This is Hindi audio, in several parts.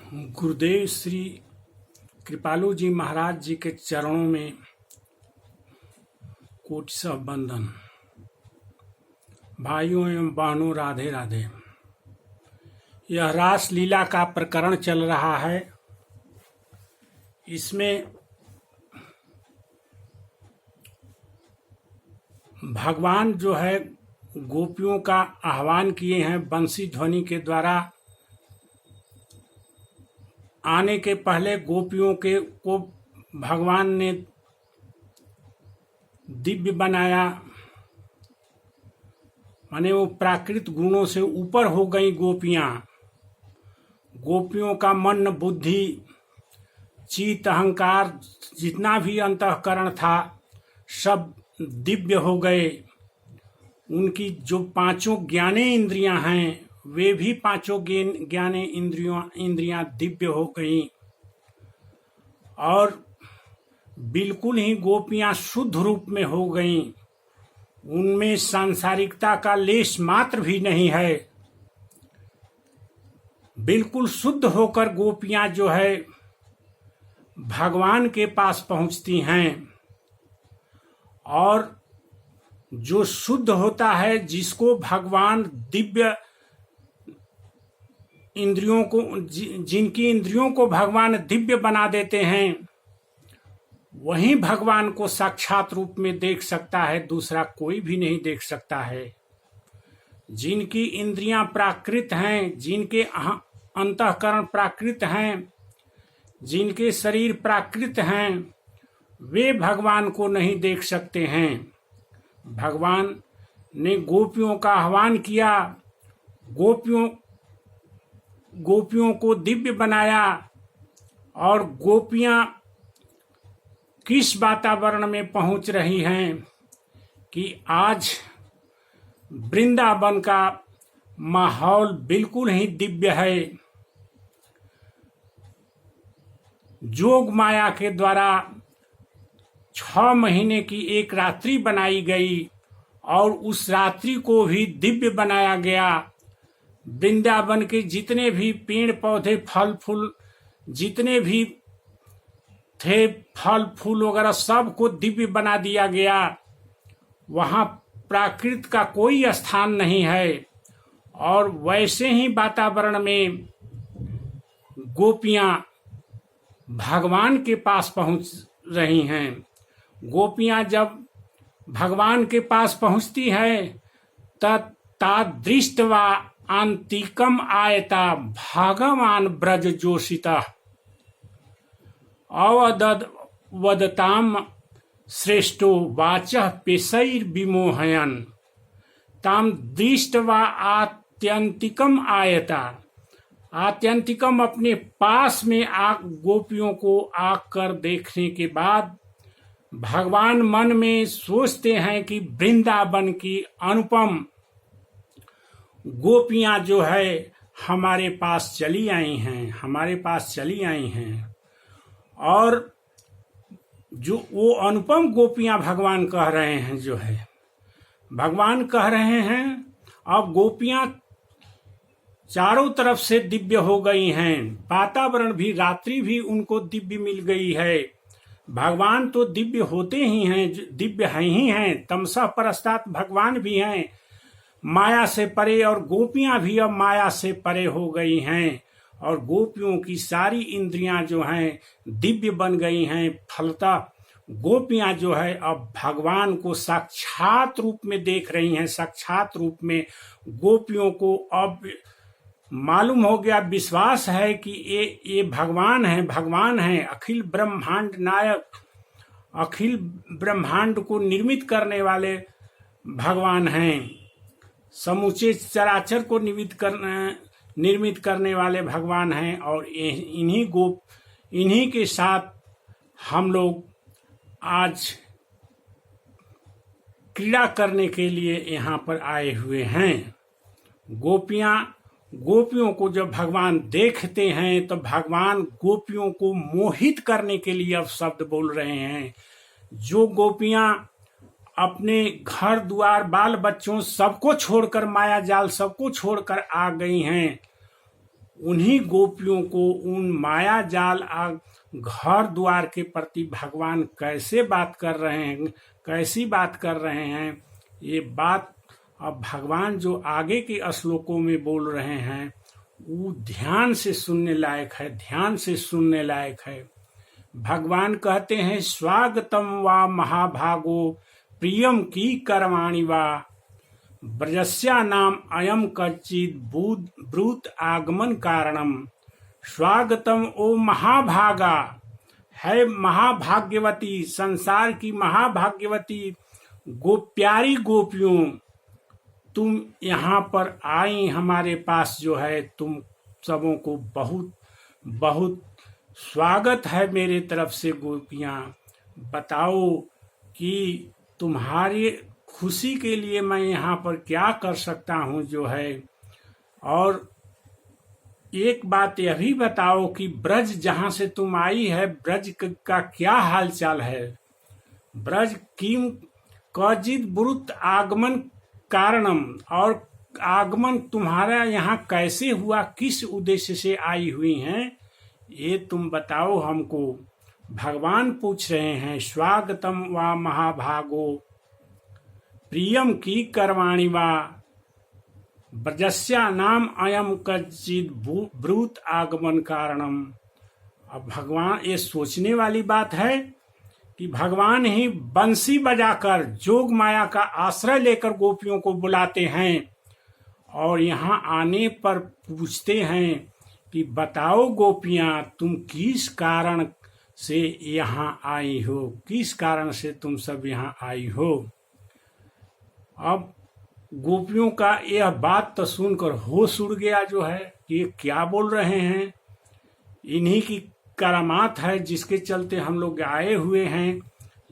गुरुदेव श्री कृपालु जी महाराज जी के चरणों में कोटि सौ वंदन। भाइयों एवं बहनों, राधे राधे। यह रास लीला का प्रकरण चल रहा है। इसमें भगवान जो है गोपियों का आह्वान किए हैं बंसी ध्वनि के द्वारा। आने के पहले गोपियों को भगवान ने दिव्य बनाया, माने वो प्राकृत गुणों से ऊपर हो गई गोपियां। गोपियों का मन, बुद्धि, चित्त, अहंकार, जितना भी अंतःकरण था सब दिव्य हो गए। उनकी जो पांचों ज्ञाने इंद्रियां हैं वे भी पांचों ज्ञाने इंद्रियां दिव्य हो गईं और बिल्कुल ही गोपियां शुद्ध रूप में हो गईं। उनमें सांसारिकता का लेश मात्र भी नहीं है। बिल्कुल शुद्ध होकर गोपियां जो है भगवान के पास पहुंचती हैं। और जो शुद्ध होता है, जिसको भगवान दिव्य इंद्रियों को, जिनकी इंद्रियों को भगवान दिव्य बना देते हैं, वही भगवान को साक्षात रूप में देख सकता है। दूसरा कोई भी नहीं देख सकता है। जिनकी इंद्रियां प्राकृत हैं, जिनके अंतःकरण प्राकृत हैं, जिनके शरीर प्राकृत हैं, वे भगवान को नहीं देख सकते हैं। भगवान ने गोपियों का आह्वान किया, गोपियों को दिव्य बनाया। और गोपियां किस वातावरण में पहुंच रही हैं कि आज वृंदावन का माहौल बिल्कुल ही दिव्य है। जोग माया के द्वारा 6 महीने की एक रात्रि बनाई गई और उस रात्रि को भी दिव्य बनाया गया। वृंदावन के जितने भी पेड़ पौधे, फल फूल जितने भी थे, फल फूल वगैरह सबको दिव्य बना दिया गया। वहां प्राकृत का कोई स्थान नहीं है। और वैसे ही वातावरण में गोपियां भगवान के पास पहुंच रही हैं। गोपियां जब भगवान के पास पहुंचती हैं तादृष्ट्वा आंतिकम आयता भगवान ब्रज जोशिता अवदताम श्रेष्ठो वाचः पेशैर विमोहयन ताम दृष्ट्वा आत्यंतिकम आयता। आत्यंतिकम अपने पास में गोपियों को आकर देखने के बाद भगवान मन में सोचते हैं कि वृंदावन की अनुपम गोपियां जो है हमारे पास चली आई हैं। और जो वो अनुपम गोपियां भगवान कह रहे हैं, जो है भगवान कह रहे हैं अब गोपियां चारों तरफ से दिव्य हो गई हैं। वातावरण भी, रात्रि भी उनको दिव्य मिल गई है। भगवान तो दिव्य होते ही हैं, दिव्य हैं ही हैं। तमसा परस्तात् भगवान भी हैं माया से परे, और गोपियां भी अब माया से परे हो गई हैं। और गोपियों की सारी इंद्रियां जो हैं दिव्य बन गई हैं। फलतः गोपियां जो है अब भगवान को साक्षात रूप में देख रही हैं। साक्षात रूप में गोपियों को अब मालूम हो गया, विश्वास है कि ये भगवान है अखिल ब्रह्मांड नायक, अखिल ब्रह्मांड को निर्मित करने वाले भगवान हैं। समूचे चराचर को निर्मित करने वाले भगवान हैं। और इन्हीं के साथ हम लोग आज क्रीड़ा करने के लिए यहाँ पर आए हुए हैं। गोपियों को जब भगवान देखते हैं तो भगवान गोपियों को मोहित करने के लिए अब शब्द बोल रहे हैं। जो गोपियां अपने घर द्वार, बाल बच्चों सबको छोड़कर, माया जाल सबको छोड़कर आ गई हैं, उन्हीं गोपियों को उन माया जाल घर द्वार के प्रति भगवान कैसे बात कर रहे हैं, कैसी बात कर रहे हैं, ये बात अब भगवान जो आगे के श्लोकों में बोल रहे हैं वो ध्यान से सुनने लायक है, ध्यान से सुनने लायक है। भगवान कहते हैं, स्वागतम वा महाभागो प्रियम की करवाणी वा ब्रजस्या नाम अयम कच्चित ब्रूत आगमन कारणम। स्वागतम ओ महाभागा, है महाभाग्यवती, संसार की महाभाग्यवती प्यारी गोपियों, तुम यहाँ पर आई हमारे पास जो है, तुम सबों को बहुत बहुत स्वागत है मेरे तरफ से। गोपियाँ बताओ कि तुम्हारी खुशी के लिए मैं यहाँ पर क्या कर सकता हूँ जो है। और एक बात यह भी बताओ कि ब्रज जहाँ से तुम आई है, ब्रज का क्या हाल चाल है। ब्रज किम कजित ब्रुत आगमन कारणम, और आगमन तुम्हारा यहाँ कैसे हुआ, किस उद्देश्य से आई हुई हैं, ये तुम बताओ हमको। भगवान पूछ रहे हैं, स्वागतम वा महाभागो प्रियम की करवाणी वा ब्रजस्या नाम अयम कच्चित ब्रूत आगमन कारणम। अब भगवान, ये सोचने वाली बात है कि भगवान ही बंसी बजाकर जोग माया का आश्रय लेकर गोपियों को बुलाते हैं और यहाँ आने पर पूछते हैं कि बताओ गोपियाँ, तुम किस कारण से यहाँ आई हो, किस कारण से तुम सब यहाँ आई हो। अब गोपियों का यह बात तो सुनकर होश उड़ गया जो है कि ये क्या बोल रहे हैं, इन्हीं की करामात है जिसके चलते हम लोग आए हुए हैं।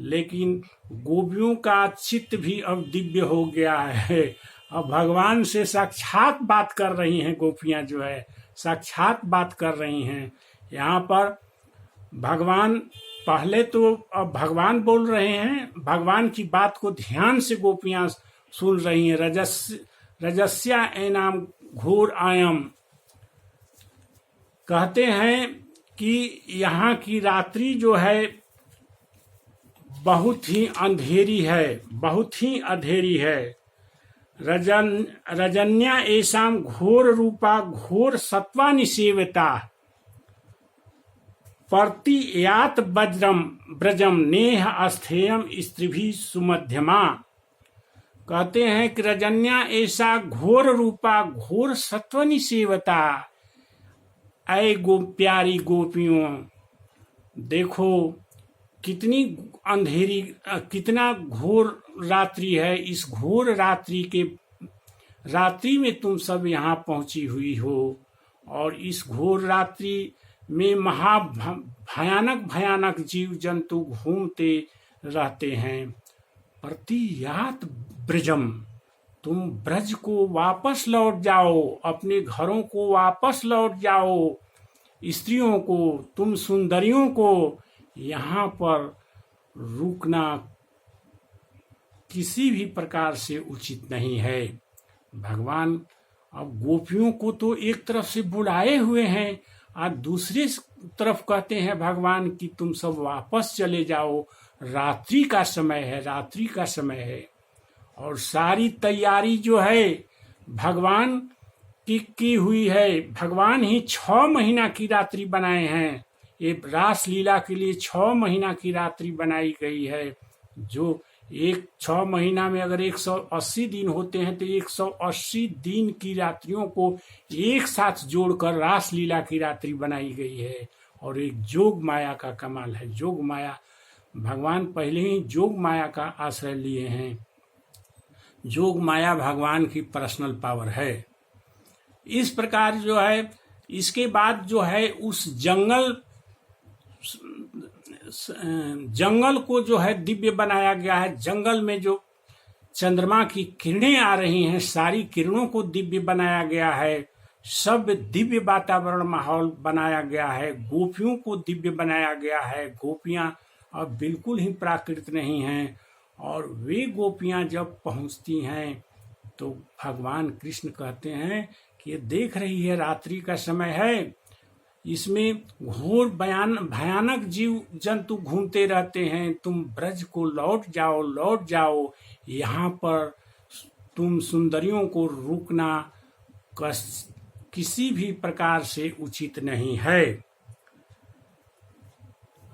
लेकिन गोपियों का चित्त भी अब दिव्य हो गया है, अब भगवान से साक्षात बात कर रही हैं गोपियां जो है, साक्षात बात कर रही हैं। यहाँ पर भगवान, पहले तो अब भगवान बोल रहे हैं, भगवान की बात को ध्यान से गोपियां सुन रही हैं। रजस्या एनाम घोर आयम, कहते हैं कि यहाँ की रात्रि जो है बहुत ही अंधेरी है, बहुत ही अंधेरी है। रजन्या ऐसाम घोर रूपा घोर सत्वा निसेवता प्रति यात वज्रम ब्रजम नेह अस्थेयम स्त्रीभी सुमध्यमा। कहते हैं कि रजन्या ऐसा घोर रूपा घोर सत्वनि सेवता, ऐ प्यारी गोपियों देखो कितनी अंधेरी, कितना घोर रात्रि है। इस घोर रात्रि में तुम सब यहाँ पहुंची हुई हो और इस घोर रात्रि में भयानक जीव जंतु घूमते रहते हैं। प्रतियात ब्रजम, तुम ब्रज को वापस लौट जाओ, अपने घरों को वापस लौट जाओ। स्त्रियों को, तुम सुंदरियों को यहाँ पर रुकना किसी भी प्रकार से उचित नहीं है। भगवान अब गोपियों को तो एक तरफ से बुलाए हुए हैं और दूसरी तरफ कहते हैं भगवान कि तुम सब वापस चले जाओ, रात्रि का समय है, रात्रि का समय है। और सारी तैयारी जो है भगवान की हुई है। भगवान ही 6 महीना की रात्रि बनाए हैं। ये रास लीला के लिए 6 महीना की रात्रि बनाई गई है। जो 6 महीना में अगर 180 दिन होते हैं तो 180 दिन की रात्रियों को एक साथ जोड़कर रास लीला की रात्रि बनाई गई है। और एक जोग माया का कमाल है। जोग माया, भगवान पहले ही जोग माया का आश्रय लिए हैं। जोग माया भगवान की पर्सनल पावर है। इस प्रकार जो है, इसके बाद जो है उस जंगल को जो है दिव्य बनाया गया है। जंगल में जो चंद्रमा की किरणें आ रही हैं, सारी किरणों को दिव्य बनाया गया है। सब दिव्य वातावरण माहौल बनाया गया है। गोपियों को दिव्य बनाया गया है। गोपियां अब बिल्कुल ही प्राकृत नहीं हैं। और वे गोपियां जब पहुंचती हैं तो भगवान कृष्ण कहते हैं ये देख रही है रात्रि का समय है, इसमें घोर भयानक जीव जंतु घूमते रहते हैं। तुम ब्रज को लौट जाओ, यहाँ पर तुम सुंदरियों को रुकना किसी भी प्रकार से उचित नहीं है।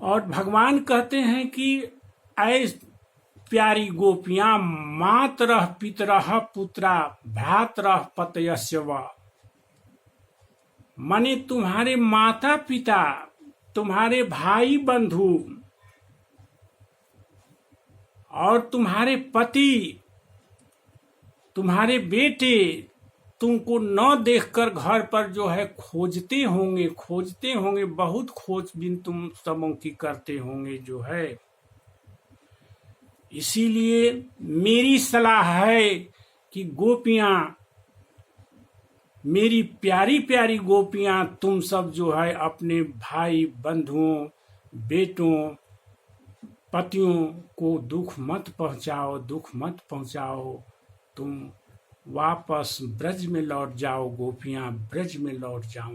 और भगवान कहते हैं कि ऐ प्यारी गोपियां, मातरः पितरः पुत्रा भ्रातरः पतयस्य वा, माने तुम्हारे माता पिता, तुम्हारे भाई बंधु और तुम्हारे पति, तुम्हारे बेटे तुमको न देखकर घर पर जो है खोजते होंगे, बहुत खोजबीन तुम सबों की करते होंगे जो है। इसीलिए मेरी सलाह है कि गोपियां, मेरी प्यारी प्यारी गोपियां, तुम सब जो है अपने भाई बंधुओं, बेटों, पतियों को दुख मत पहुंचाओ। तुम वापस ब्रज में लौट जाओ गोपियां, ब्रज में लौट जाओ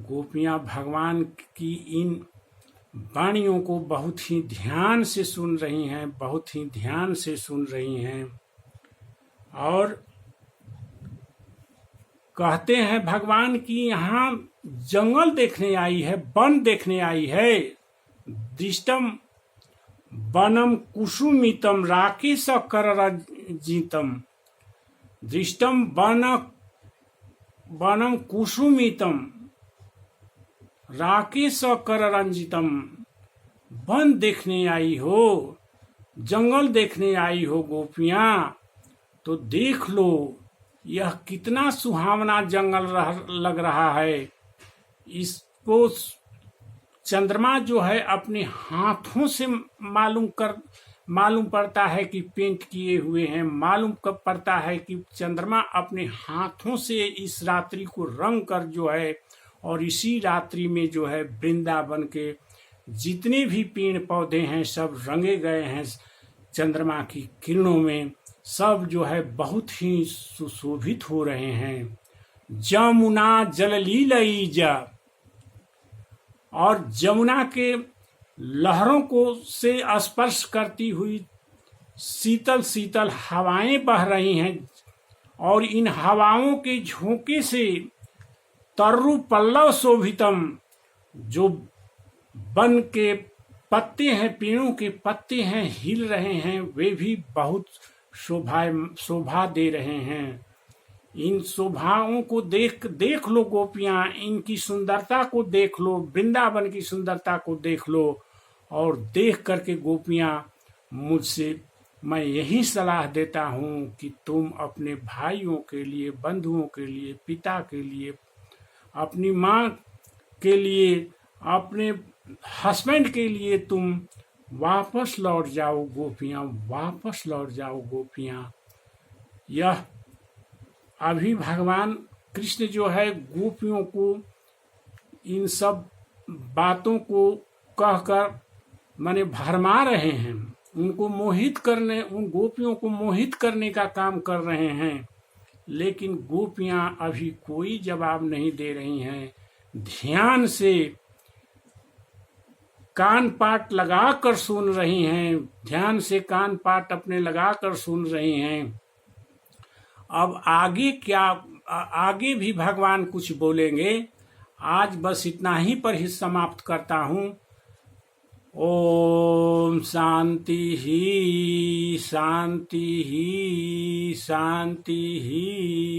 गोपियां भगवान की इन वाणियों को बहुत ही ध्यान से सुन रही हैं, और कहते हैं भगवान की यहाँ जंगल देखने आई है, वन देखने आई है। दृष्टम वनम कुसुमितम राकेश कररजितम, दृष्टम वनम कुसुमितम राकेश कररंजितम, वन देखने आई हो, जंगल देखने आई हो गोपियां, तो देख लो यह कितना सुहावना जंगल लग रहा है। इसको चंद्रमा जो है अपने हाथों से मालूम पड़ता है कि पेंट किए हुए हैं, मालूम कब पड़ता है कि चंद्रमा अपने हाथों से इस रात्रि को रंग कर जो है, और इसी रात्रि में जो है वृंदावन के जितने भी पेड़ पौधे हैं सब रंगे गए हैं चंद्रमा की किरणों में, सब जो है बहुत ही सुशोभित हो रहे हैं। जमुना जललीलई जा, और जमुना के लहरों को से स्पर्श करती हुई शीतल शीतल हवाएं बह रही हैं, और इन हवाओं के झोंके से तर्रु पल्लव शोभितम, जो वन के पत्ते हैं, पेड़ों के पत्ते हैं, हिल रहे हैं, वे भी बहुत शोभा दे रहे हैं। इन शोभाओं को देख लो गोपियां, इनकी सुंदरता को देख लो, वृंदावन की सुंदरता को देख लो, और देख करके गोपियां मुझसे मैं यही सलाह देता हूँ कि तुम अपने भाइयों के लिए, बंधुओं के लिए, पिता के लिए, अपनी माँ के लिए, अपने हस्बैंड के लिए तुम वापस लौट जाओ गोपियां। यह अभी भगवान कृष्ण जो है गोपियों को इन सब बातों को कहकर माने भरमा रहे हैं, उन गोपियों को मोहित करने का काम कर रहे हैं, लेकिन गोपियां अभी कोई जवाब नहीं दे रही हैं। ध्यान से कान पाट लगा कर सुन रही हैं, ध्यान से कान पाट अपने लगा कर सुन रही हैं। अब आगे भी भगवान कुछ बोलेंगे। आज बस इतना ही पर ही समाप्त करता हूँ। ओम शांति ही शांति ही शांति ही।